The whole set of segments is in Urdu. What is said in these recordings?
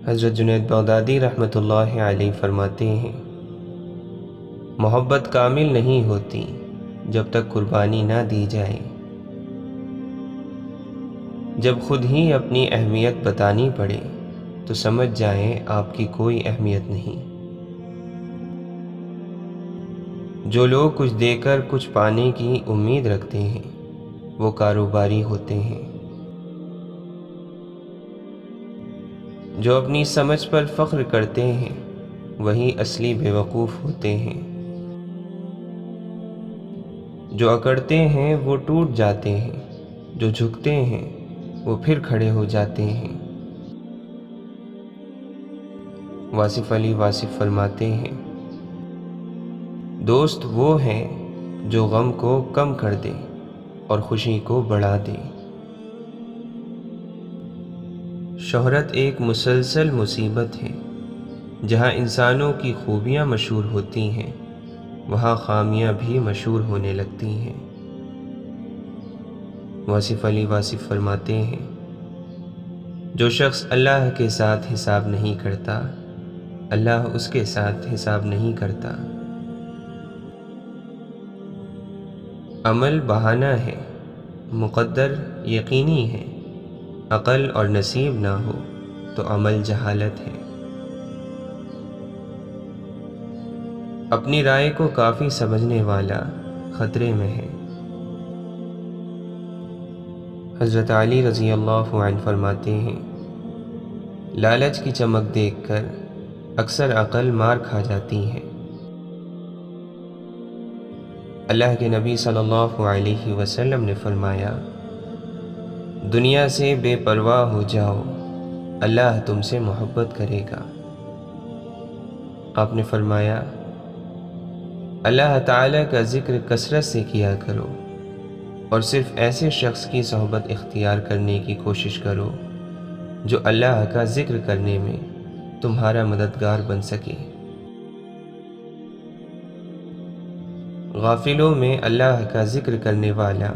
حضرت جنید بغدادی رحمۃ اللہ علیہ فرماتے ہیں، محبت کامل نہیں ہوتی جب تک قربانی نہ دی جائے۔ جب خود ہی اپنی اہمیت بتانی پڑے تو سمجھ جائیں آپ کی کوئی اہمیت نہیں۔ جو لوگ کچھ دے کر کچھ پانے کی امید رکھتے ہیں وہ کاروباری ہوتے ہیں۔ جو اپنی سمجھ پر فخر کرتے ہیں وہی اصلی بے وقوف ہوتے ہیں۔ جو اکڑتے ہیں وہ ٹوٹ جاتے ہیں، جو جھکتے ہیں وہ پھر کھڑے ہو جاتے ہیں۔ واصف علی واصف فرماتے ہیں، دوست وہ ہیں جو غم کو کم کر دے اور خوشی کو بڑھا دے۔ شہرت ایک مسلسل مصیبت ہے۔ جہاں انسانوں کی خوبیاں مشہور ہوتی ہیں وہاں خامیاں بھی مشہور ہونے لگتی ہیں۔ واصف علی واصف فرماتے ہیں، جو شخص اللہ کے ساتھ حساب نہیں کرتا اللہ اس کے ساتھ حساب نہیں کرتا۔ عمل بہانہ ہے، مقدر یقینی ہے۔ عقل اور نصیب نہ ہو تو عمل جہالت ہے۔ اپنی رائے کو کافی سمجھنے والا خطرے میں ہے۔ حضرت علی رضی اللہ عنہ فرماتے ہیں، لالچ کی چمک دیکھ کر اکثر عقل مار کھا جاتی ہے۔ اللہ کے نبی صلی اللہ علیہ وسلم نے فرمایا، دنیا سے بے پرواہ ہو جاؤ، اللہ تم سے محبت کرے گا۔ آپ نے فرمایا، اللہ تعالیٰ کا ذکر کثرت سے کیا کرو اور صرف ایسے شخص کی صحبت اختیار کرنے کی کوشش کرو جو اللہ کا ذکر کرنے میں تمہارا مددگار بن سکے۔ غافلوں میں اللہ کا ذکر کرنے والا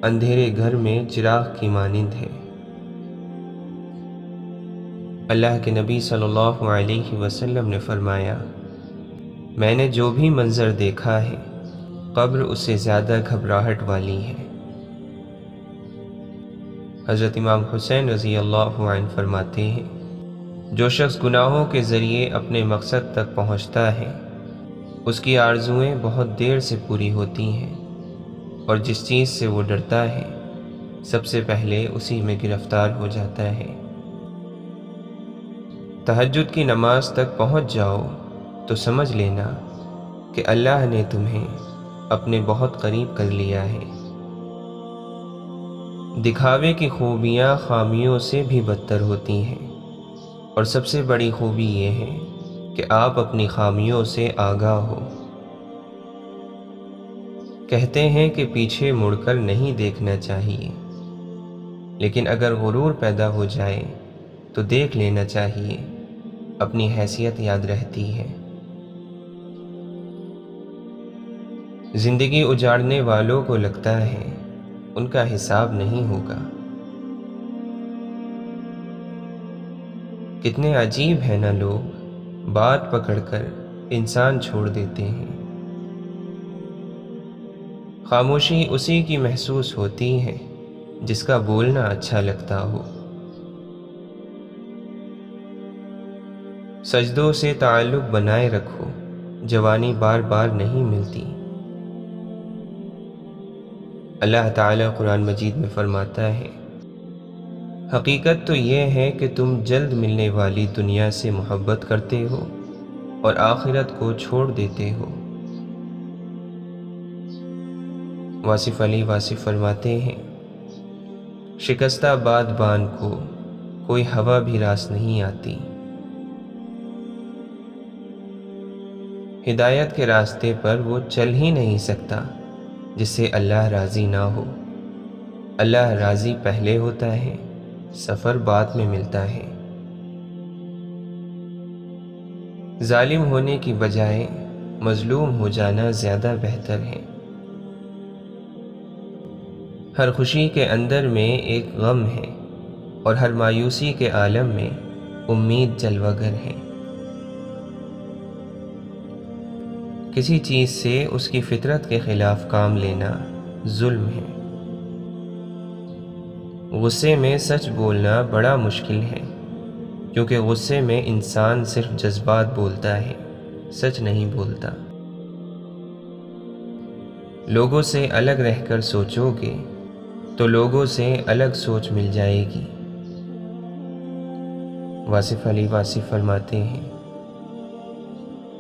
اندھیرے گھر میں چراغ کی مانند ہے۔ اللہ کے نبی صلی اللہ علیہ وسلم نے فرمایا، میں نے جو بھی منظر دیکھا ہے قبر اس سے زیادہ گھبراہٹ والی ہے۔ حضرت امام حسین رضی اللہ عنہ فرماتے ہیں، جو شخص گناہوں کے ذریعے اپنے مقصد تک پہنچتا ہے اس کی آرزوئیں بہت دیر سے پوری ہوتی ہیں، اور جس چیز سے وہ ڈرتا ہے سب سے پہلے اسی میں گرفتار ہو جاتا ہے۔ تہجد کی نماز تک پہنچ جاؤ تو سمجھ لینا کہ اللہ نے تمہیں اپنے بہت قریب کر لیا ہے۔ دکھاوے کی خوبیاں خامیوں سے بھی بدتر ہوتی ہیں، اور سب سے بڑی خوبی یہ ہے کہ آپ اپنی خامیوں سے آگاہ ہو۔ کہتے ہیں کہ پیچھے مڑ کر نہیں دیکھنا چاہیے، لیکن اگر غرور پیدا ہو جائے تو دیکھ لینا چاہیے، اپنی حیثیت یاد رہتی ہے۔ زندگی اجاڑنے والوں کو لگتا ہے ان کا حساب نہیں ہوگا۔ کتنے عجیب ہیں نا لوگ، بات پکڑ کر انسان چھوڑ دیتے ہیں۔ خاموشی اسی کی محسوس ہوتی ہے جس کا بولنا اچھا لگتا ہو۔ سجدوں سے تعلق بنائے رکھو، جوانی بار بار نہیں ملتی۔ اللہ تعالیٰ قرآن مجید میں فرماتا ہے، حقیقت تو یہ ہے کہ تم جلد ملنے والی دنیا سے محبت کرتے ہو اور آخرت کو چھوڑ دیتے ہو۔ واصف علی واصف فرماتے ہیں، شکستہ بادبان کو کوئی ہوا بھی راس نہیں آتی۔ ہدایت کے راستے پر وہ چل ہی نہیں سکتا جس سے اللہ راضی نہ ہو۔ اللہ راضی پہلے ہوتا ہے، سفر بعد میں ملتا ہے۔ ظالم ہونے کی بجائے مظلوم ہو جانا زیادہ بہتر ہے۔ ہر خوشی کے اندر میں ایک غم ہے اور ہر مایوسی کے عالم میں امید جلوہ گر ہے۔ کسی چیز سے اس کی فطرت کے خلاف کام لینا ظلم ہے۔ غصے میں سچ بولنا بڑا مشکل ہے، کیونکہ غصے میں انسان صرف جذبات بولتا ہے، سچ نہیں بولتا۔ لوگوں سے الگ رہ کر سوچو گے تو لوگوں سے الگ سوچ مل جائے گی۔ واصف علی واصف فرماتے ہیں،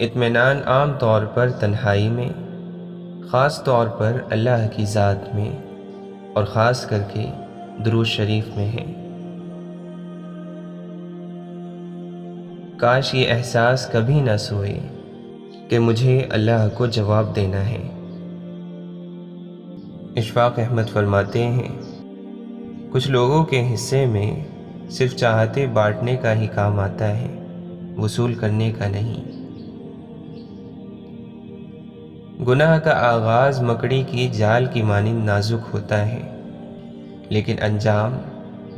اطمینان عام طور پر تنہائی میں، خاص طور پر اللہ کی ذات میں، اور خاص کر کے درود شریف میں ہے۔ کاش یہ احساس کبھی نہ سوئے کہ مجھے اللہ کو جواب دینا ہے۔ اشفاق احمد فرماتے ہیں، کچھ لوگوں کے حصے میں صرف چاہتے بانٹنے کا ہی کام آتا ہے، وصول کرنے کا نہیں۔ گناہ کا آغاز مکڑی کی جال کی مانند نازک ہوتا ہے، لیکن انجام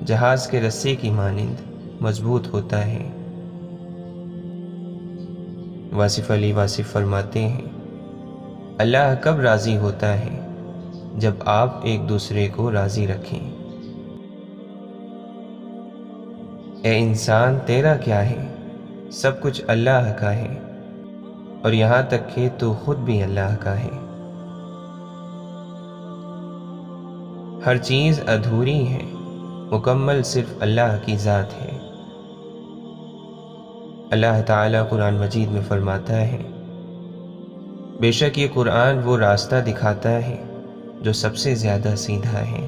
جہاز کے رسے کی مانند مضبوط ہوتا ہے۔ واصف علی واصف فرماتے ہیں، اللہ کب راضی ہوتا ہے؟ جب آپ ایک دوسرے کو راضی رکھیں۔ اے انسان، تیرا کیا ہے؟ سب کچھ اللہ کا ہے، اور یہاں تک کہ تو خود بھی اللہ کا ہے۔ ہر چیز ادھوری ہے، مکمل صرف اللہ کی ذات ہے۔ اللہ تعالیٰ قرآن مجید میں فرماتا ہے، بے شک یہ قرآن وہ راستہ دکھاتا ہے جو سب سے زیادہ سیدھا ہے۔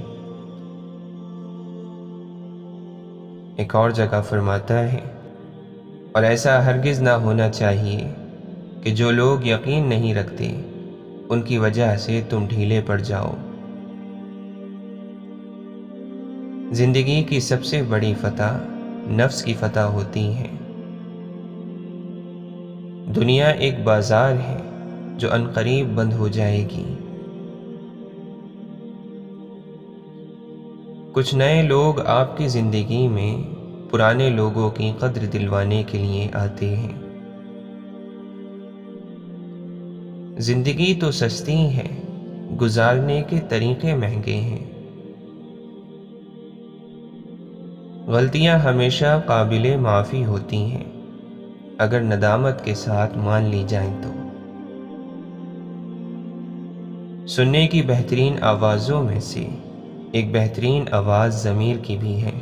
ایک اور جگہ فرماتا ہے، اور ایسا ہرگز نہ ہونا چاہیے کہ جو لوگ یقین نہیں رکھتے ان کی وجہ سے تم ڈھیلے پڑ جاؤ۔ زندگی کی سب سے بڑی فتح نفس کی فتح ہوتی ہے۔ دنیا ایک بازار ہے جو عنقریب بند ہو جائے گی۔ کچھ نئے لوگ آپ کی زندگی میں پرانے لوگوں کی قدر دلوانے کے لیے آتے ہیں۔ زندگی تو سستی ہے، گزارنے کے طریقے مہنگے ہیں۔ غلطیاں ہمیشہ قابل معافی ہوتی ہیں اگر ندامت کے ساتھ مان لی جائیں تو۔ سننے کی بہترین آوازوں میں سے ایک بہترین آواز ضمیر کی بھی ہے۔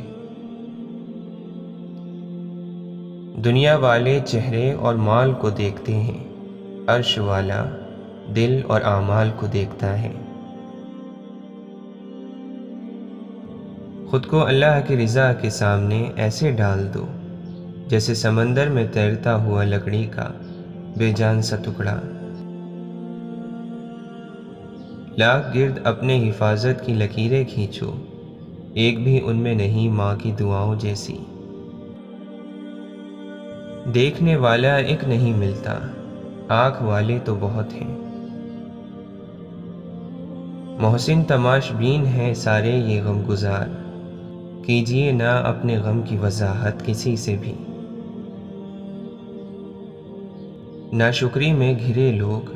دنیا والے چہرے اور مال کو دیکھتے ہیں، عرش والا دل اور اعمال کو دیکھتا ہے۔ خود کو اللہ کی رضا کے سامنے ایسے ڈال دو جیسے سمندر میں تیرتا ہوا لکڑی کا بے جان سا ٹکڑا۔ لاکھ گرد اپنے حفاظت کی لکیریں کھینچو، ایک بھی ان میں نہیں ماں کی دعاؤں جیسی۔ دیکھنے والا ایک نہیں ملتا، آنکھ والے تو بہت ہیں۔ محسن تماش بین ہیں سارے یہ غم گزار، کیجیے نہ اپنے غم کی وضاحت کسی سے بھی۔ ناشکری میں گھرے لوگ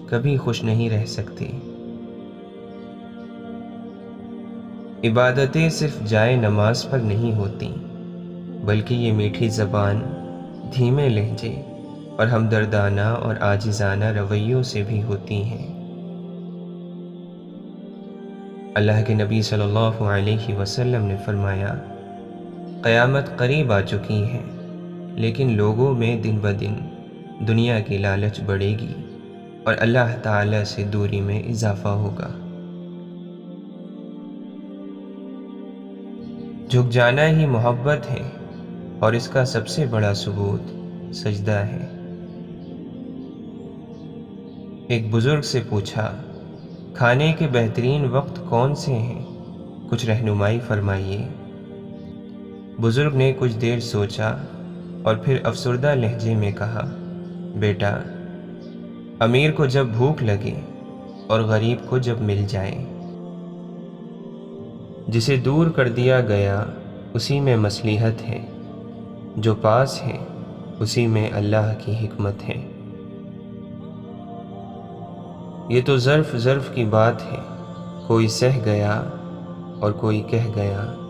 کبھی خوش نہیں رہ سکتے۔ عبادتیں صرف جائے نماز پر نہیں ہوتی، بلکہ یہ میٹھی زبان، دھیمے لہجے اور ہمدردانہ اور عاجزانہ رویوں سے بھی ہوتی ہیں۔ اللہ کے نبی صلی اللہ علیہ وسلم نے فرمایا، قیامت قریب آ چکی ہے، لیکن لوگوں میں دن بدن دنیا کی لالچ بڑھے گی اور اللہ تعالی سے دوری میں اضافہ ہوگا۔ جھک جانا ہی محبت ہے، اور اس کا سب سے بڑا ثبوت سجدہ ہے۔ ایک بزرگ سے پوچھا، کھانے کے بہترین وقت کون سے ہیں؟ کچھ رہنمائی فرمائیے۔ بزرگ نے کچھ دیر سوچا اور پھر افسردہ لہجے میں کہا، بیٹا، امیر کو جب بھوک لگے اور غریب کو جب مل جائے۔ جسے دور کر دیا گیا اسی میں مصلحت ہے، جو پاس ہے اسی میں اللہ کی حکمت ہے۔ یہ تو ظرف کی بات ہے، کوئی سہ گیا اور کوئی کہہ گیا۔